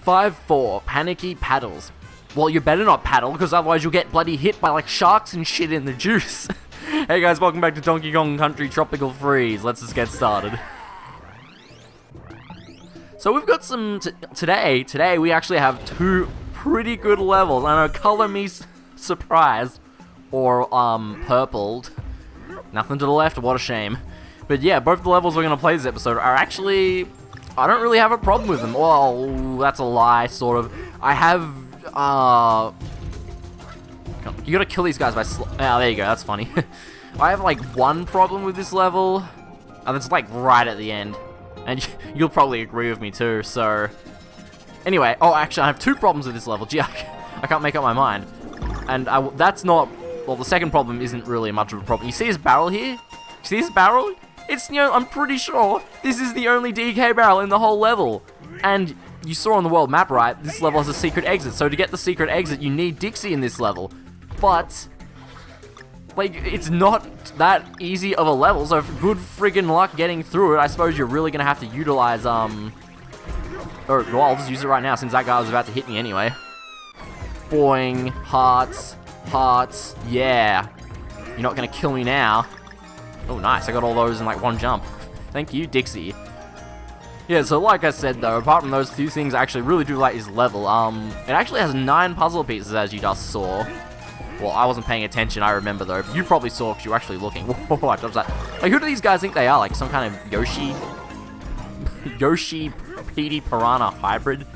5-4, panicky paddles. Well, you better not paddle, because otherwise you'll get bloody hit by, like, sharks and shit in the juice. Hey guys, welcome back to Donkey Kong Country Tropical Freeze. Let's just get started. So we've got some, today we actually have two pretty good levels. I know, color me surprised, or, purpled. Nothing to the left, what a shame. But yeah, both the levels we're going to play this episode are actually, I don't really have a problem with them. Well, that's a lie, sort of. I have, you gotta kill these guys by oh, there you go, that's funny. I have, like, one problem with this level, and it's, like, right at the end. And you'll probably agree with me, too, so... Anyway, oh, actually, I have two problems with this level. Gee, I can't make up my mind. And that's not... Well, the second problem isn't really much of a problem. You see this barrel here? You see this barrel? It's, you know, I'm pretty sure this is the only DK barrel in the whole level. And you saw on the world map, right? This level has a secret exit. So to get the secret exit, you need Dixie in this level. But... like, it's not that easy of a level, so for good friggin' luck getting through it, I suppose you're really gonna have to utilize, or, well, I'll just use it right now, since that guy was about to hit me anyway. Boing, hearts, hearts, yeah. You're not gonna kill me now. Oh, nice, I got all those in, like, one jump. Thank you, Dixie. Yeah, so like I said, though, apart from those two things, I actually really do like this level. It actually has 9 puzzle pieces, as you just saw. Well, I wasn't paying attention, I remember, though. You probably saw because you were actually looking. Whoa, I dodged that. Like, who do these guys think they are? Like, some kind of Yoshi? Yoshi Petey Piranha hybrid?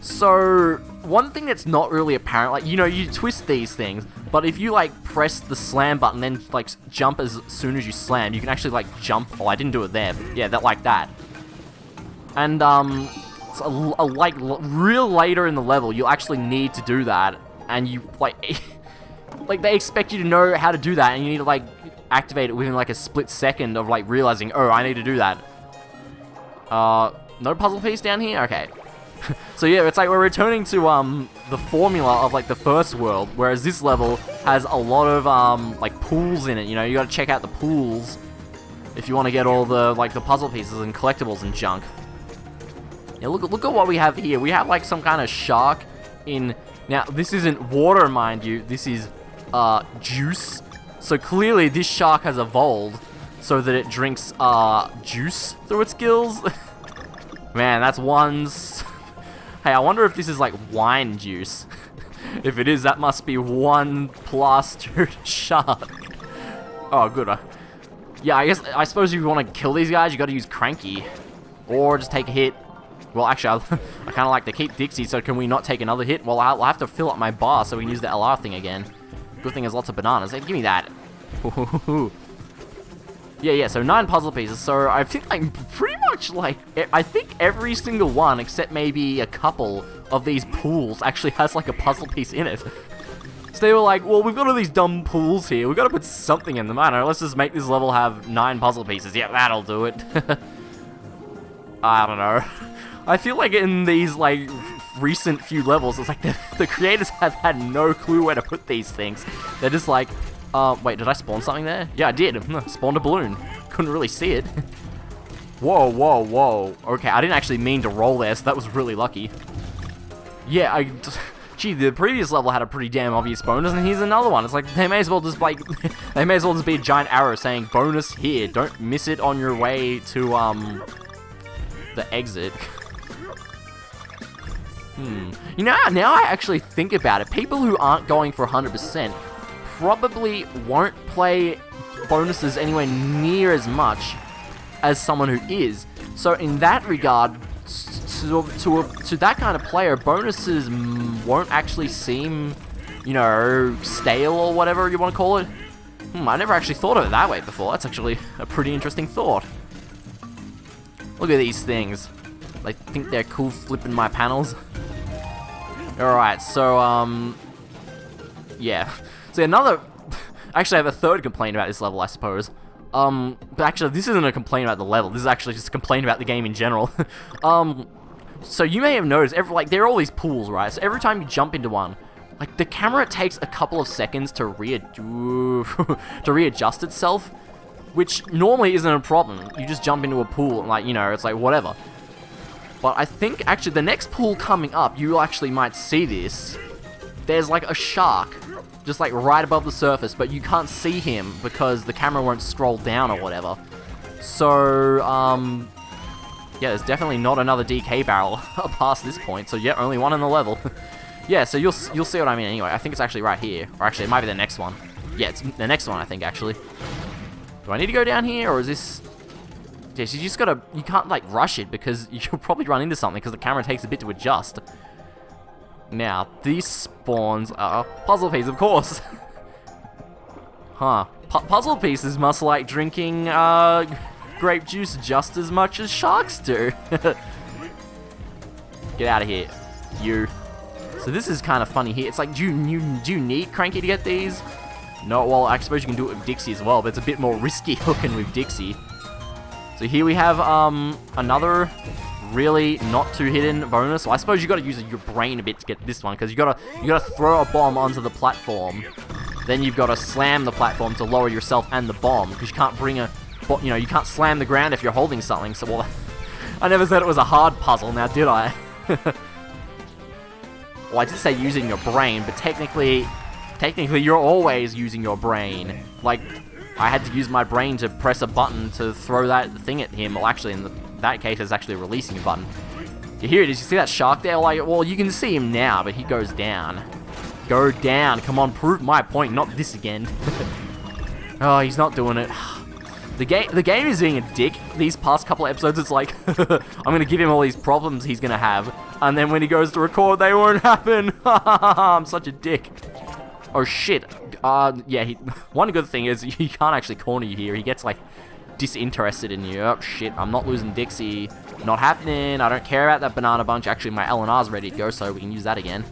So, one thing that's not really apparent, like, you know, you twist these things, but if you, like, press the slam button, then, like, jump as soon as you slam, you can actually, like, jump. Oh, I didn't do it there. But yeah, that like that. And, it's like, real later in the level, you'll actually need to do that. And you, like, like, they expect you to know how to do that, and you need to, like, activate it within, like, a split second of, like, realizing, oh, I need to do that. No puzzle piece down here? Okay. So, yeah, it's like we're returning to, the formula of, like, the first world, whereas this level has a lot of, like, pools in it, you know? You gotta check out the pools if you want to get all the, like, the puzzle pieces and collectibles and junk. Yeah, look at what we have here. We have, like, some kind of shark in... Now, this isn't water, mind you, this is, juice. So clearly, this shark has evolved so that it drinks, juice through its gills. Man, that's one... Hey, I wonder if this is, like, wine juice. If it is, that must be one plastered shark. Oh, good. Yeah, I suppose if you want to kill these guys, you gotta use Cranky. Or just take a hit. Well, actually, I kind of like to keep Dixie, so can we not take another hit? Well, I'll have to fill up my bar so we can use the LR thing again. Good thing there's lots of bananas. Hey, give me that. Yeah, so 9 puzzle pieces. So I think I'm pretty much like... I think every single one, except maybe a couple of these pools, actually has like a puzzle piece in it. So they were like, well, we've got all these dumb pools here. We've got to put something in them. I don't know, let's just make this level have 9 puzzle pieces. Yeah, that'll do it. I don't know. I feel like in these, like, recent few levels, it's like the creators have had no clue where to put these things. They're just like, wait, did I spawn something there? Yeah, I did. Spawned a balloon. Couldn't really see it. Whoa, whoa, whoa. Okay, I didn't actually mean to roll there, so that was really lucky. Yeah, gee, the previous level had a pretty damn obvious bonus, and here's another one. It's like, they may as well just, like, they may as well just be a giant arrow saying, bonus here. Don't miss it on your way to, the exit. You know, now I actually think about it, people who aren't going for 100% probably won't play bonuses anywhere near as much as someone who is. So in that regard, to that kind of player, bonuses won't actually seem, you know, stale or whatever you want to call it. I never actually thought of it that way before. That's actually a pretty interesting thought. Look at these things. I think they're cool flipping my panels. Alright, so, yeah. So another... Actually, I have a third complaint about this level, I suppose. But actually, this isn't a complaint about the level. This is actually just a complaint about the game in general. So you may have noticed, there are all these pools, right? So every time you jump into one, like, the camera takes a couple of seconds to readjust itself, which normally isn't a problem. You just jump into a pool and, like, you know, it's like, whatever. But I think, actually, the next pool coming up, you actually might see this. There's, like, a shark. Just, like, right above the surface, but you can't see him because the camera won't scroll down or whatever. So, yeah, there's definitely not another DK barrel past this point. So, yeah, only one in the level. Yeah, so you'll see what I mean anyway. I think it's actually right here. Or actually, it might be the next one. Yeah, it's the next one, I think, actually. Do I need to go down here, or is this... Yeah, so you just gotta... You can't, like, rush it, because you'll probably run into something, because the camera takes a bit to adjust. Now, these spawns are puzzle pieces, of course. Huh. Puzzle pieces must like drinking, grape juice just as much as sharks do. Get out of here. You. So this is kind of funny here. It's like, do you need Cranky to get these? No, well, I suppose you can do it with Dixie as well, but it's a bit more risky hooking with Dixie. So here we have, another really not too hidden bonus. Well, I suppose you gotta use your brain a bit to get this one, because you gotta throw a bomb onto the platform. Then you've gotta slam the platform to lower yourself and the bomb, because you can't bring you can't slam the ground if you're holding something. So, well, I never said it was a hard puzzle, now did I? Well, I did say using your brain, but technically you're always using your brain. Like, I had to use my brain to press a button to throw that thing at him. Well, actually, in that case, it's actually releasing a button. Here it is. You see that shark there? Like, well, you can see him now, but he goes down. Go down. Come on, prove my point. Not this again. Oh, he's not doing it. The game is being a dick. These past couple of episodes, it's like, I'm going to give him all these problems he's going to have. And then when he goes to record, they won't happen. I'm such a dick. Oh, shit. Yeah, one good thing is he can't actually corner you here. He gets, like, disinterested in you. Oh, shit. I'm not losing Dixie. Not happening. I don't care about that banana bunch. Actually, my LNR's ready to go, so we can use that again.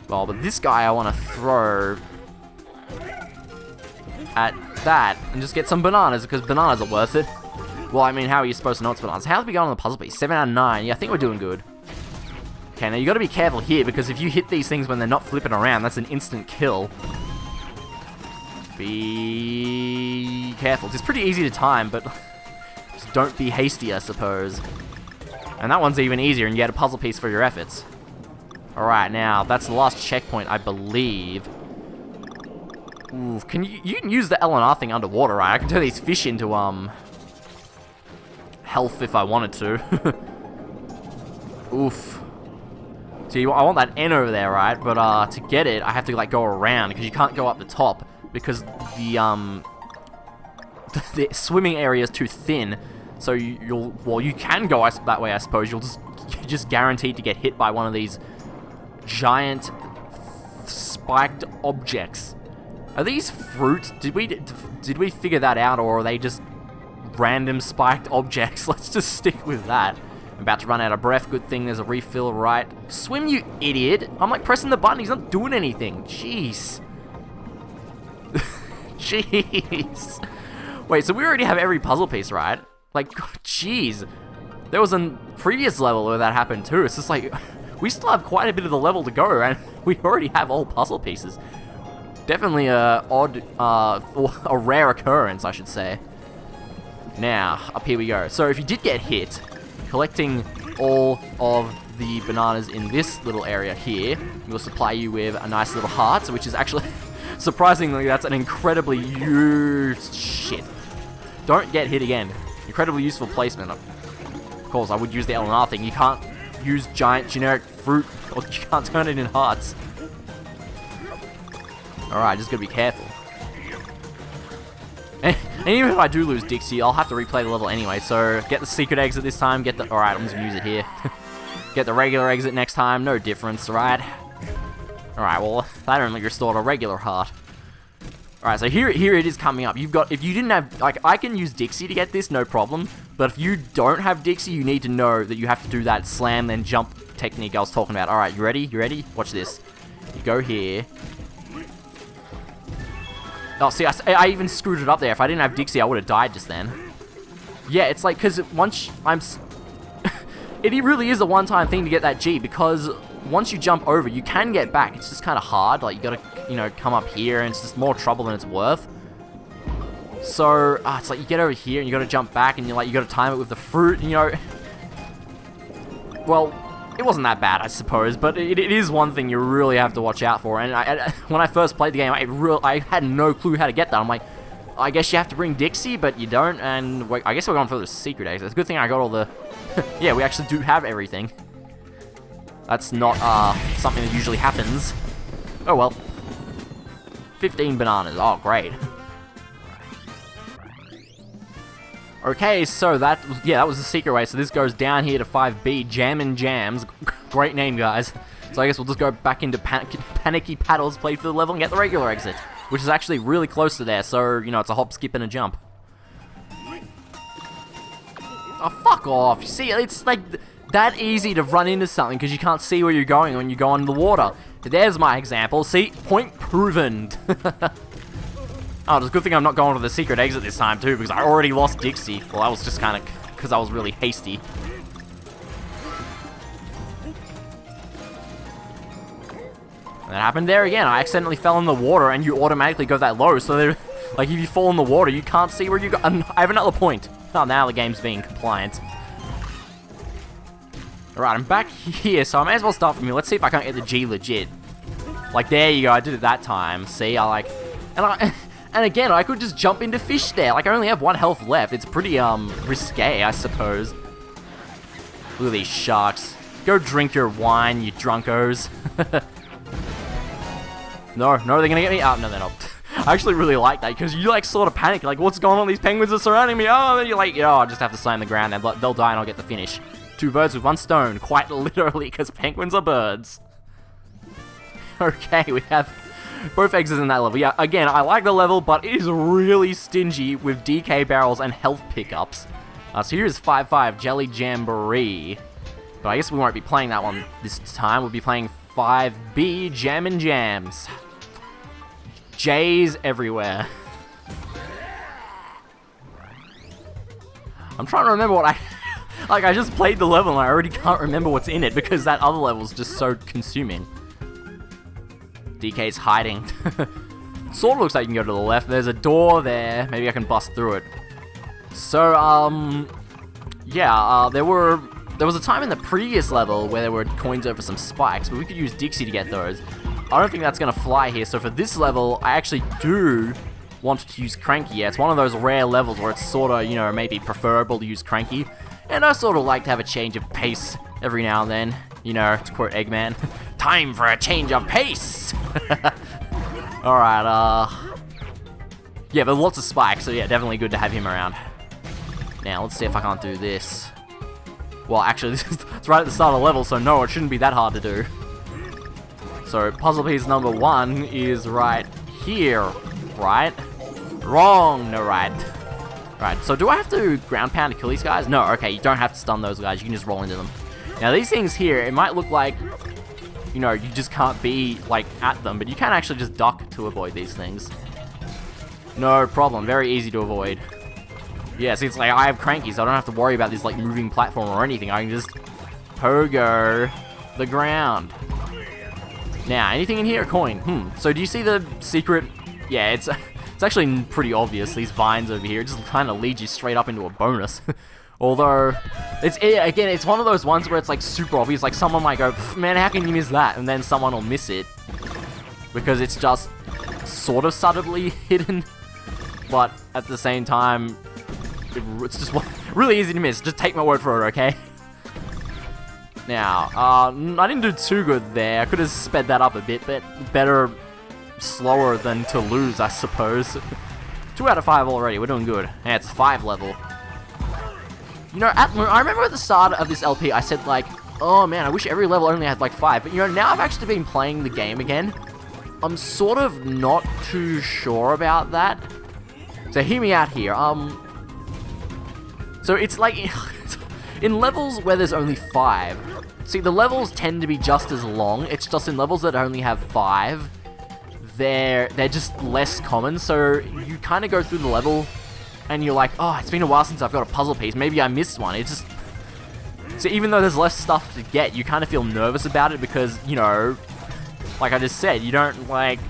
Well, but this guy I want to throw at that and just get some bananas, because bananas are worth it. Well, I mean, how are you supposed to know it's bananas? How did we go on the puzzle piece? 7 out of 9. Yeah, I think we're doing good. Okay, now you gotta be careful here, because if you hit these things when they're not flipping around, that's an instant kill. Be careful. It's pretty easy to time, but just don't be hasty, I suppose. And that one's even easier, and you get a puzzle piece for your efforts. Alright, now, that's the last checkpoint, I believe. Ooh, you can use the LNR thing underwater, right? I can turn these fish into, health if I wanted to. Oof. See, I want that N over there, right? But, to get it, I have to, like, go around, because you can't go up the top, because the swimming area is too thin. So you can go that way, I suppose. You're just guaranteed to get hit by one of these giant spiked objects. Are these fruit? Did we figure that out, or are they just random spiked objects? Let's just stick with that. I'm about to run out of breath. Good thing there's a refill, right? Swim, you idiot! I'm like pressing the button. He's not doing anything. Jeez. Jeez. Wait, so we already have every puzzle piece, right? Like, jeez. There was a previous level where that happened too. It's just like, we still have quite a bit of the level to go, and we already have all puzzle pieces. Definitely a odd, a rare occurrence, I should say. Now, up here we go. So if you did get hit, collecting all of the bananas in this little area here will supply you with a nice little heart, which is actually, surprisingly, that's an incredibly shit. Don't get hit again. Incredibly useful placement. Of course, I would use the LNR thing. You can't use giant generic fruit, or you can't turn it in hearts. Alright, just gotta be careful. And even if I do lose Dixie, I'll have to replay the level anyway, so get the secret exit this time, alright, I'm just gonna use it here. Get the regular exit next time, no difference, right? Alright, well, that only restored a regular heart. Alright, so here it is coming up. If you didn't have, like, I can use Dixie to get this, no problem, but if you don't have Dixie, you need to know that you have to do that slam then jump technique I was talking about. Alright, you ready? You ready? Watch this. You go here. Oh, see, I even screwed it up there. If I didn't have Dixie, I would have died just then. Yeah, it's like, because once it really is a one-time thing to get that G, because once you jump over, you can get back. It's just kind of hard. Like, you gotta, come up here, and it's just more trouble than it's worth. So, it's like you get over here, and you gotta jump back, and you gotta time it with the fruit, well, it wasn't that bad, I suppose, but it is one thing you really have to watch out for. And when I first played the game, I had no clue how to get that. I'm like, I guess you have to bring Dixie, but you don't, and I guess we're going for the secret exit. It's a good thing I got all the... yeah, we actually do have everything. That's not something that usually happens. Oh well. 15 bananas. Oh, great. Okay, so that was the secret way. So this goes down here to 5B, Jam and Jams. Great name, guys. So I guess we'll just go back into Panicky Paddles, play for the level, and get the regular exit, which is actually really close to there. So, you know, it's a hop, skip, and a jump. Oh, fuck off. You see, it's like that easy to run into something because you can't see where you're going when you go under the water. There's my example. See? Point proven. Oh, it's a good thing I'm not going to the secret exit this time, too, because I already lost Dixie. Well, that was just kind of because I was really hasty. That happened there again. I accidentally fell in the water, and you automatically go that low. So, like, if you fall in the water, you can't see where you go. I have another point. Oh, now the game's being compliant. Alright, I'm back here, so I may as well start from here. Let's see if I can't get the G legit. Like, there you go. I did it that time. See, And again, I could just jump into fish there. Like, I only have 1 health left. It's pretty, risque, I suppose. Look at these sharks. Go drink your wine, you drunkos. No, they're gonna get me. Oh, no, they're not. I actually really like that, because you, like, sort of panic. Like, what's going on? These penguins are surrounding me. Oh, and then you're like, oh, I just have to slam the ground, and they'll die, and I'll get the finish. 2 birds with 1 stone. Quite literally, because penguins are birds. Okay, we have... both exits in that level. Yeah, again, I like the level, but it is really stingy with DK barrels and health pickups. So here's 5-5, Jelly Jamboree. But I guess we won't be playing that one this time. We'll be playing 5B, Jam and Jams. J's everywhere. I'm trying to remember what I... like, I just played the level and I already can't remember what's in it because that other level's just so consuming. DK's hiding. Sort of looks like you can go to the left. There's a door there. Maybe I can bust through it. So, yeah, there was a time in the previous level where there were coins over some spikes, but we could use Dixie to get those. I don't think that's going to fly here, so for this level, I actually do want to use Cranky. Yeah, it's one of those rare levels where it's sort of, you know, maybe preferable to use Cranky. And I sort of like to have a change of pace every now and then. You know, to quote Eggman, time for a change of pace! Alright, yeah, but lots of spikes, so yeah, definitely good to have him around. Now, let's see if I can't do this. Well, actually, it's right at the start of the level, so no, it shouldn't be that hard to do. So, puzzle piece number 1 is right here, right? Wrong, no, right. Right, so do I have to ground pound to kill these guys? No, okay, you don't have to stun those guys, you can just roll into them. Now, these things here, it might look like, you know, you just can't be, like, at them, but you can actually just duck to avoid these things. No problem, very easy to avoid. Yeah, see, it's like, I have Cranky, so I don't have to worry about this, like, moving platform or anything. I can just pogo the ground. Now, anything in here? A coin. So, do you see the secret? Yeah, it's actually pretty obvious, these vines over here. It just kind of leads you straight up into a bonus. Although, again, it's one of those ones where it's, like, super obvious. Like, someone might go, man, how can you miss that? And then someone will miss it. Because it's just sort of subtly hidden. But, at the same time, it's just really easy to miss. Just take my word for it, okay? Now, I didn't do too good there. I could have sped that up a bit, but better slower than to lose, I suppose. 2 out of 5 already. We're doing good. Yeah, it's 5 level. You know, I remember at the start of this LP, I said, like, oh man, I wish every level only had, like, 5. But, you know, now I've actually been playing the game again. I'm sort of not too sure about that. So, hear me out here. So, it's like, in levels where there's only 5, see, the levels tend to be just as long. It's just in levels that only have 5, they're just less common. So, you kind of go through the level and you're like, oh, it's been a while since I've got a puzzle piece. Maybe I missed one. It's just... So even though there's less stuff to get, you kind of feel nervous about it because, you know, like I just said, you don't, like,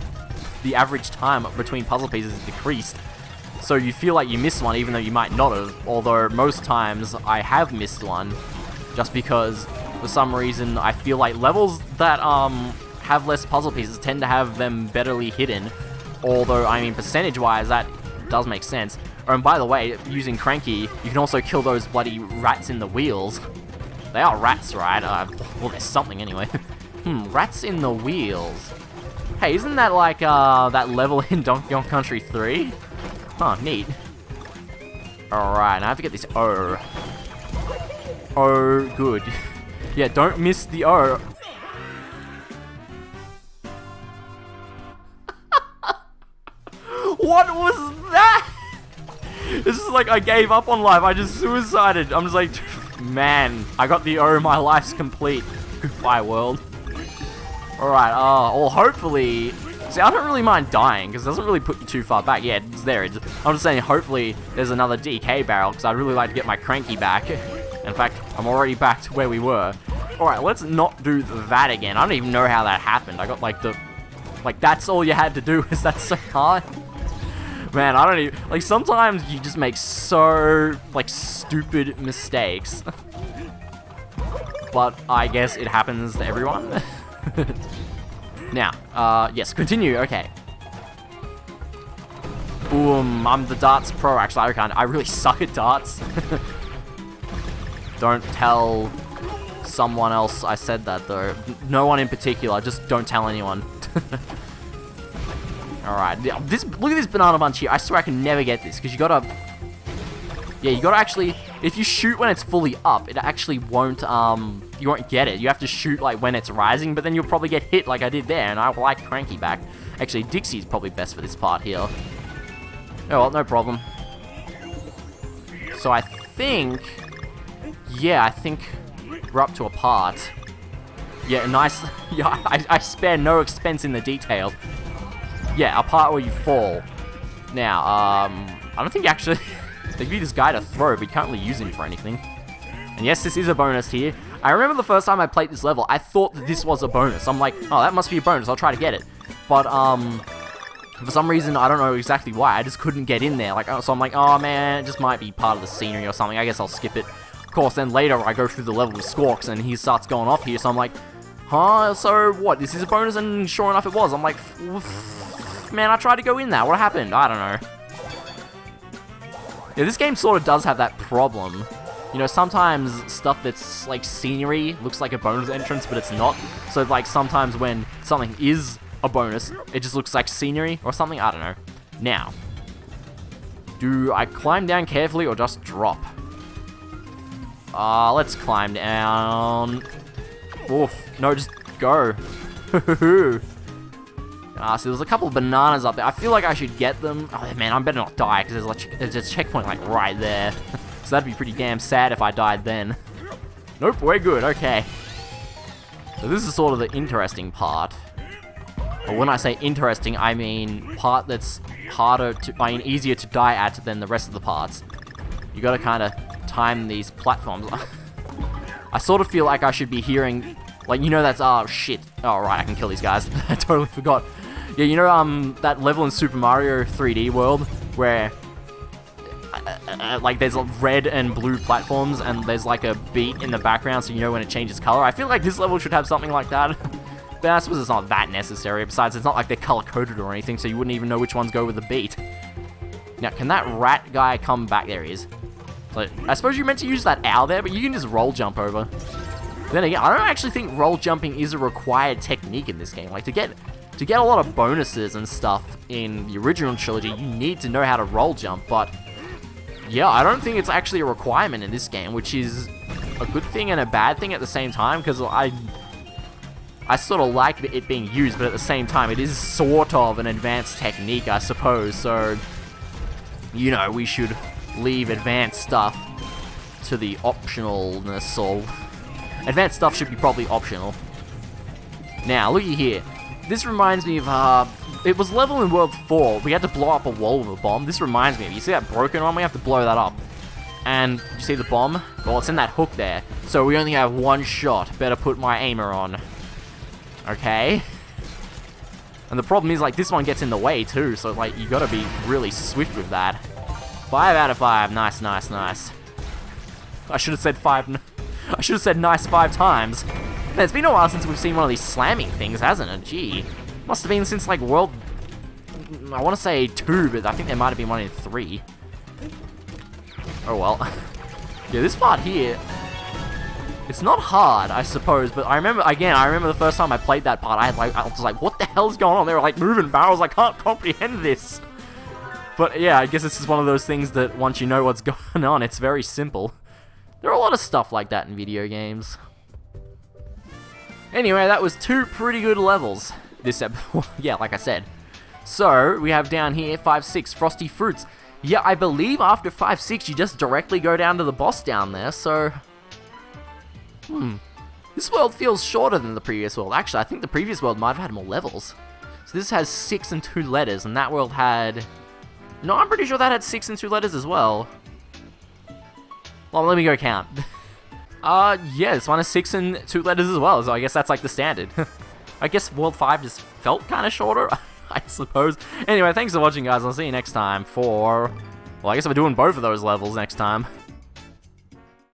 the average time between puzzle pieces is decreased. So you feel like you missed one even though you might not have. Although most times I have missed one just because for some reason, I feel like levels that have less puzzle pieces tend to have them betterly hidden. Although, I mean, percentage-wise, that does make sense. Oh, and by the way, using Cranky, you can also kill those bloody rats in the wheels. They are rats, right? Well, there's something anyway. Rats in the wheels. Hey, isn't that like that level in Donkey Kong Country 3? Huh, neat. Alright, now I have to get this O. Oh, good. Yeah, don't miss the O. What was that? This is like I gave up on life. I just suicided. I'm just like, man, I got the O. My life's complete. Goodbye, world. Alright, well, hopefully... See, I don't really mind dying, because it doesn't really put you too far back. Yeah, it's there. I'm just saying, hopefully, there's another DK barrel, because I'd really like to get my Cranky back. In fact, I'm already back to where we were. Alright, let's not do that again. I don't even know how that happened. I got, like, Like, that's all you had to do. Is that so hard? Man, I don't even... Like, sometimes you just make so, like, stupid mistakes. But I guess it happens to everyone. Now, yes, continue, okay. Boom, I'm the darts pro, actually, I really suck at darts. Don't tell someone else I said that, though. No one in particular, just don't tell anyone. Alright, look at this banana bunch here, I swear I can never get this, because you gotta... Yeah, you gotta actually... If you shoot when it's fully up, it actually won't, you won't get it. You have to shoot, like, when it's rising, but then you'll probably get hit like I did there, and I like Cranky back. Actually, Dixie's probably best for this part here. Oh, well, no problem. So I think... Yeah, I think we're up to a part. Yeah, nice... Yeah, I spare no expense in the detail. Yeah, a part where you fall. Now, I don't think actually... They give you this guy to throw, but you can't really use him for anything. And yes, this is a bonus here. I remember the first time I played this level, I thought that this was a bonus. I'm like, oh, that must be a bonus, I'll try to get it. But, for some reason, I don't know exactly why, I just couldn't get in there. Like, so I'm like, oh man, it just might be part of the scenery or something, I guess I'll skip it. Of course, then later I go through the level with Squawks, and he starts going off here, so I'm like, huh, so what, this is a bonus? And sure enough it was. I'm like, man, I tried to go in there, what happened? I don't know. Yeah, this game sort of does have that problem. You know, sometimes stuff that's, like, scenery looks like a bonus entrance, but it's not. So, like, sometimes when something is a bonus, it just looks like scenery or something. I don't know. Now, do I climb down carefully or just drop? Let's climb down. Oof. No, just go. So there's a couple of bananas up there. I feel like I should get them. Oh, man, I better not die, because there's a checkpoint, like, right there. So that'd be pretty damn sad if I died then. Nope, we're good, okay. So this is sort of the interesting part. But when I say interesting, I mean part that's easier to die at than the rest of the parts. You gotta kind of time these platforms. I sort of feel like I should be hearing... Like, you know, that's, oh, shit. Oh, right, I can kill these guys. I totally forgot. Yeah, you know, that level in Super Mario 3D World where, like, there's red and blue platforms and there's, like, a beat in the background so you know when it changes color? I feel like this level should have something like that. But I suppose it's not that necessary. Besides, it's not like they're color-coded or anything, so you wouldn't even know which ones go with the beat. Now, can that rat guy come back? There he is. So, I suppose you're meant to use that owl there, but you can just roll jump over. Then again, I don't actually think roll jumping is a required technique in this game. Like, to get a lot of bonuses and stuff in the original trilogy, you need to know how to roll jump, but yeah, I don't think it's actually a requirement in this game, which is a good thing and a bad thing at the same time, because I sort of like it being used, but at the same time, it is sort of an advanced technique, I suppose, so, you know, we should leave advanced stuff to the optionalness, or... Advanced stuff should be probably optional. Now, looky here. This reminds me of, it was level in World 4. We had to blow up a wall with a bomb. This reminds me of, you see that broken one? We have to blow that up. And, you see the bomb? Well, it's in that hook there. So we only have one shot. Better put my aimer on. Okay. And the problem is, like, this one gets in the way, too. So, like, you gotta be really swift with that. 5 out of 5. Nice, nice, nice. I should have said 5. I should have said nice 5 times. Man, it's been a while since we've seen one of these slamming things, hasn't it? Gee. Must have been since, like, World... I want to say 2, but I think there might have been one in 3. Oh, well. Yeah, this part here... It's not hard, I suppose, but I remember the first time I played that part, I was like, what the hell's going on? They were, like, moving barrels, I can't comprehend this. But, yeah, I guess this is one of those things that once you know what's going on, it's very simple. There are a lot of stuff like that in video games. Anyway, that was 2 pretty good levels this episode. Yeah, like I said. So, we have down here 5-6, Frosty Fruits. Yeah, I believe after 5-6, you just directly go down to the boss down there, so... This world feels shorter than the previous world. Actually, I think the previous world might have had more levels. So this has 6 and 2 letters, and that world had... No, I'm pretty sure that had 6 and 2 letters as well. Well, let me go count. Yeah, this one has 6 and 2 letters as well, so I guess that's like the standard. I guess World 5 just felt kind of shorter, I suppose. Anyway, thanks for watching, guys. I'll see you next time for... Well, I guess we're doing both of those levels next time.